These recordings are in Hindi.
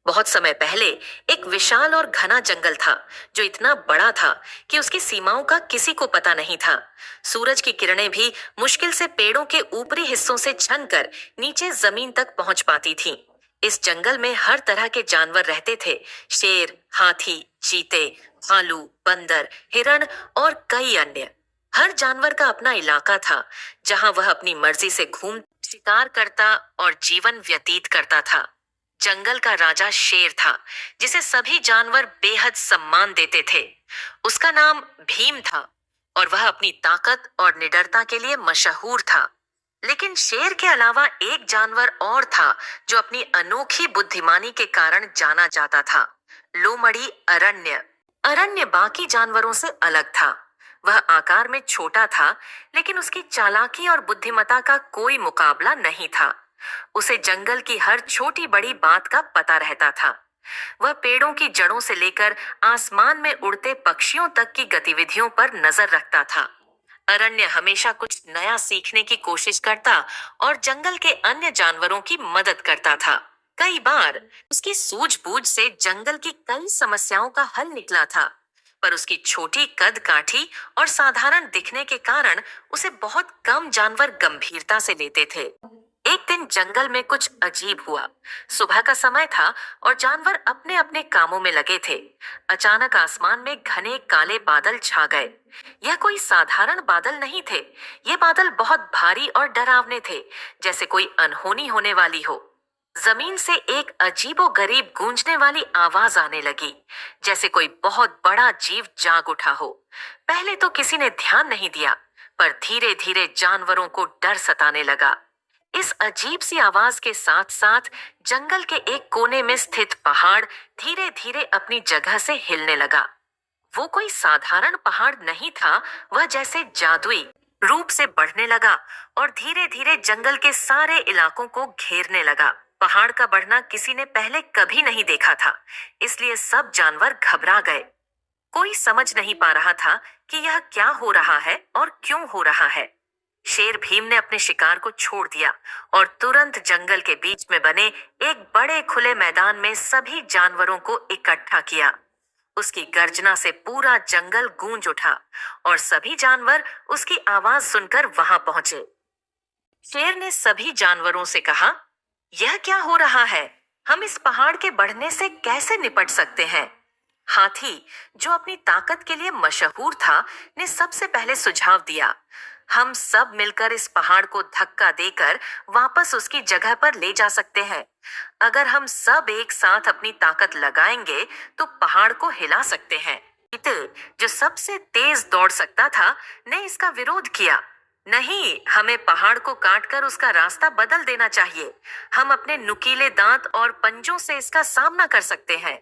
बहुत समय पहले एक विशाल और घना जंगल था जो इतना बड़ा था कि उसकी सीमाओं का किसी को पता नहीं था। सूरज की किरणें भी मुश्किल से पेड़ों के ऊपरी हिस्सों से छनकर नीचे जमीन तक पहुंच पाती थीं। इस जंगल में हर तरह के जानवर रहते थे। शेर, हाथी, चीते, भालू, बंदर, हिरण और कई अन्य। हर जानवर का अपना इलाका था जहां वह अपनी मर्जी से घूम शिकार करता और जीवन व्यतीत करता था। जंगल का राजा शेर था जिसे सभी जानवर बेहद सम्मान देते थे। उसका नाम भीम था और वह अपनी ताकत और निडरता के लिए मशहूर था। लेकिन शेर के अलावा एक जानवर और था जो अपनी अनोखी बुद्धिमानी के कारण जाना जाता था। लोमड़ी अरण्य। अरण्य बाकी जानवरों से अलग था। वह आकार में छोटा था, लेकिन उसकी चालाकी और बुद्धिमत्ता का कोई मुकाबला नहीं था। उसे जंगल की हर छोटी बड़ी बात का पता रहता था। वह पेड़ों की जड़ों से लेकर आसमान में उड़ते पक्षियों तक की गतिविधियों पर नजर रखता था। अरण्य हमेशा कुछ नया सीखने की कोशिश करता और जंगल के अन्य जानवरों की मदद करता था। कई बार उसकी सूझबूझ से जंगल की कई समस्याओं का हल निकला था, पर उसकी छोटी कद काठी और साधारण दिखने के कारण उसे बहुत कम जानवर गंभीरता से लेते थे। एक दिन जंगल में कुछ अजीब हुआ। सुबह का समय था और जानवर अपने अपने कामों में लगे थे। अचानक आसमान में घने काले बादल छा गए। यह कोई साधारण बादल नहीं थे। ये बादल बहुत भारी और डरावने थे, जैसे कोई अनहोनी होने वाली हो। जमीन से एक अजीबोगरीब गूंजने वाली आवाज आने लगी, जैसे कोई बहुत बड़ा जीव जाग उठा हो। पहले तो किसी ने ध्यान नहीं दिया, पर धीरे धीरे जानवरों को डर सताने लगा। इस अजीब सी आवाज के साथ साथ जंगल के एक कोने में स्थित पहाड़ धीरे धीरे अपनी जगह से हिलने लगा। वो कोई साधारण पहाड़ नहीं था, वह जैसे जादुई रूप से बढ़ने लगा और धीरे धीरे जंगल के सारे इलाकों को घेरने लगा। पहाड़ का बढ़ना किसी ने पहले कभी नहीं देखा था, इसलिए सब जानवर घबरा गए। कोई समझ नहीं पा रहा था कि यह क्या हो रहा है और क्यों हो रहा है। शेर भीम ने अपने शिकार को छोड़ दिया और तुरंत जंगल के बीच में बने एक बड़े खुले मैदान में सभी जानवरों को इकट्ठा किया। उसकी गर्जना से पूरा जंगल गूंज उठा और सभी जानवर उसकी आवाज सुनकर वहां पहुंचे। शेर ने सभी जानवरों से कहा, यह क्या हो रहा है? हम इस पहाड़ के बढ़ने से कैसे निपट सकते हैं? हाथी, जो अपनी ताकत के लिए मशहूर था, ने सबसे पहले सुझाव दिया, हम सब मिलकर इस पहाड़ को धक्का देकर वापस उसकी जगह पर ले जा सकते हैं। अगर हम सब एक साथ अपनी ताकत लगाएंगे तो पहाड़ को हिला सकते हैं। चीते, जो सबसे तेज दौड़ सकता था, ने इसका विरोध किया। नहीं, हमें पहाड़ को काटकर उसका रास्ता बदल देना चाहिए। हम अपने नुकीले दांत और पंजों से इसका सामना कर सकते हैं।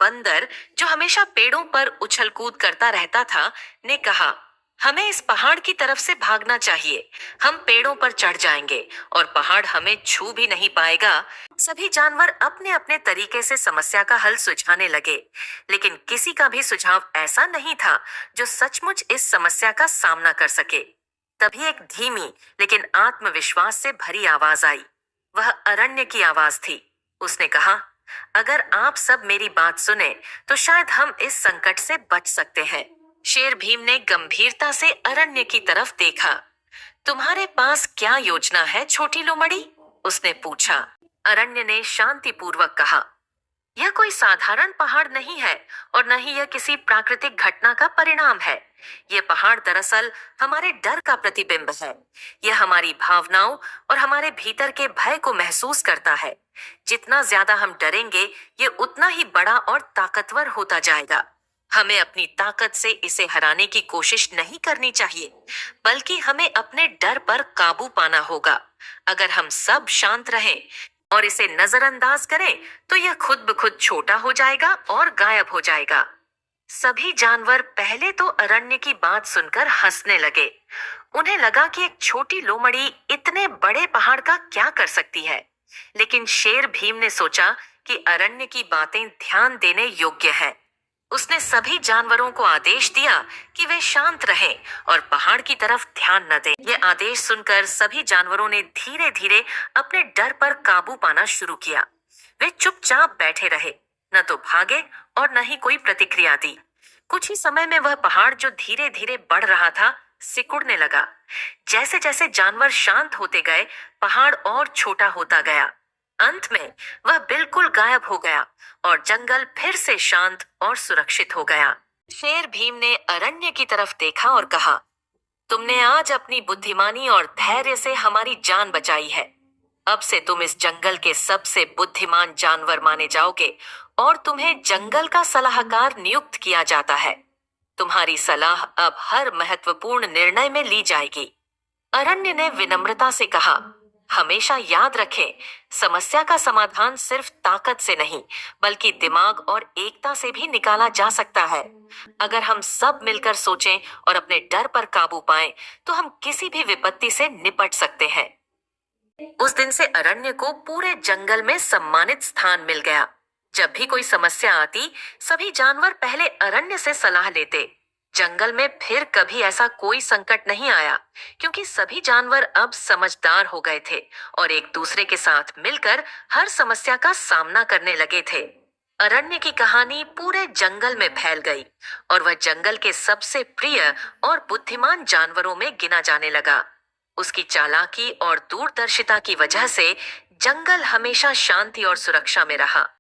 बंदर, जो हमेशा पेड़ों पर उछल कूद करता रहता था, ने कहा, हमें इस पहाड़ की तरफ से भागना चाहिए। हम पेड़ों पर चढ़ जाएंगे और पहाड़ हमें छू भी नहीं पाएगा। सभी जानवर अपने अपने तरीके से समस्या का हल सुझाने लगे, लेकिन किसी का भी सुझाव ऐसा नहीं था जो सचमुच इस समस्या का सामना कर सके। तभी एक धीमी लेकिन आत्मविश्वास से भरी आवाज आई। वह अरण्य की आवाज थी। उसने कहा, अगर आप सब मेरी बात सुने तो शायद हम इस संकट से बच सकते हैं। शेर भीम ने गंभीरता से अरण्य की तरफ देखा। तुम्हारे पास क्या योजना है, छोटी लोमड़ी? उसने पूछा। अरण्य ने शांतिपूर्वक कहा, यह कोई साधारण पहाड़ नहीं है और न ही यह किसी प्राकृतिक घटना का परिणाम है। यह पहाड़ दरअसल हमारे डर का प्रतिबिंब है। यह हमारी भावनाओं और हमारे भीतर के भय को महसूस करता है। जितना ज्यादा हम डरेंगे, ये उतना ही बड़ा और ताकतवर होता जाएगा। हमें अपनी ताकत से इसे हराने की कोशिश नहीं करनी चाहिए, बल्कि हमें अपने डर पर काबू पाना होगा। अगर हम सब शांत रहें और इसे नजरअंदाज करें, तो यह खुद ब खुद छोटा हो जाएगा और गायब हो जाएगा। सभी जानवर पहले तो अरण्य की बात सुनकर हंसने लगे। उन्हें लगा कि एक छोटी लोमड़ी इतने बड़े पहाड़ का क्या कर सकती है। लेकिन शेर भीम ने सोचा कि अरण्य की बातें ध्यान देने योग्य हैं। उसने सभी जानवरों को आदेश दिया कि वे शांत रहें और पहाड़ की तरफ ध्यान न दें। यह आदेश सुनकर सभी जानवरों ने धीरे धीरे अपने डर पर काबू पाना शुरू किया। वे चुपचाप बैठे रहे, न तो भागे और न ही कोई प्रतिक्रिया दी। कुछ ही समय में वह पहाड़ जो धीरे धीरे बढ़ रहा था, सिकुड़ने लगा। जैसे जैसे जानवर शांत होते गए, पहाड़ और छोटा होता गया। अंत में वह बिल्कुल गायब हो गया और जंगल फिर से शांत और सुरक्षित हो गया। शेर भीम ने अरण्य की तरफ देखा और कहा, तुमने आज अपनी बुद्धिमानी और धैर्य से हमारी जान बचाई है। अब से तुम इस जंगल के सबसे बुद्धिमान जानवर माने जाओगे और तुम्हें जंगल का सलाहकार नियुक्त किया जाता है। तुम्हारी सलाह अब हर महत्वपूर्ण निर्णय में ली जाएगी। अरण्य ने विनम्रता से कहा, हमेशा याद रखें, समस्या का समाधान सिर्फ ताकत से नहीं, बल्कि दिमाग और एकता से भी निकाला जा सकता है। अगर हम सब मिलकर सोचें और अपने डर पर काबू पाएं, तो हम किसी भी विपत्ति से निपट सकते हैं। उस दिन से अरण्य को पूरे जंगल में सम्मानित स्थान मिल गया। जब भी कोई समस्या आती, सभी जानवर पहले अरण्य से सलाह लेते। जंगल में फिर कभी ऐसा कोई संकट नहीं आया, क्योंकि सभी जानवर अब समझदार हो गए थे और एक दूसरे के साथ मिलकर हर समस्या का सामना करने लगे थे। अरण्य की कहानी पूरे जंगल में फैल गई और वह जंगल के सबसे प्रिय और बुद्धिमान जानवरों में गिना जाने लगा। उसकी चालाकी और दूरदर्शिता की वजह से जंगल हमेशा शांति और सुरक्षा में रहा।